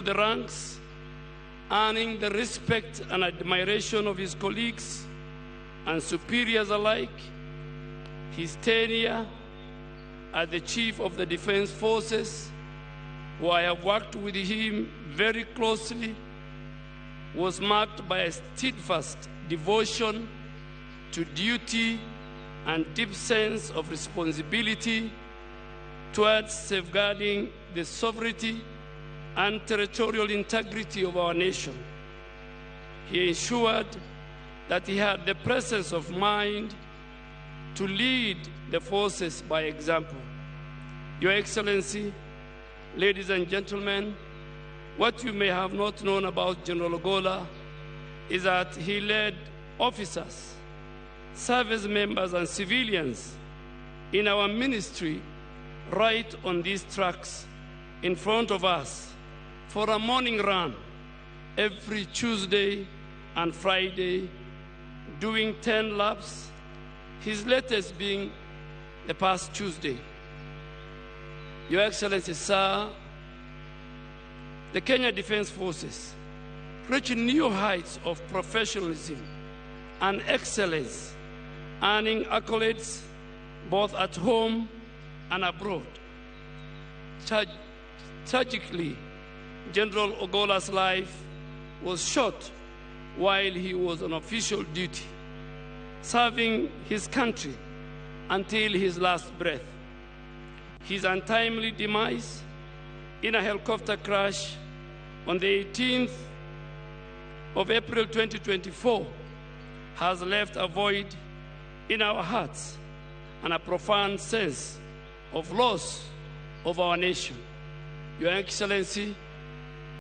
the ranks, earning the respect and admiration of his colleagues and superiors alike. His tenure as the Chief of the Defense Forces, who I have worked with him very closely, was marked by a steadfast devotion to duty and deep sense of responsibility towards safeguarding the sovereignty and territorial integrity of our nation. He ensured that he had the presence of mind to lead the forces by example. Your Excellency, ladies and gentlemen, what you may have not known about General Ogolla is that he led officers, service members, and civilians in our ministry right on these tracks in front of us for a morning run every Tuesday and Friday, doing 10 laps, his latest being the past Tuesday. Your Excellency, sir, the Kenya Defense Forces reached new heights of professionalism and excellence, earning accolades both at home and abroad. Tragically, General Ogolla's life was short while he was on official duty, serving his country until his last breath. His untimely demise in a helicopter crash on the 18th of April 2024 has left a void in our hearts and a profound sense of loss of our nation. Your Excellency,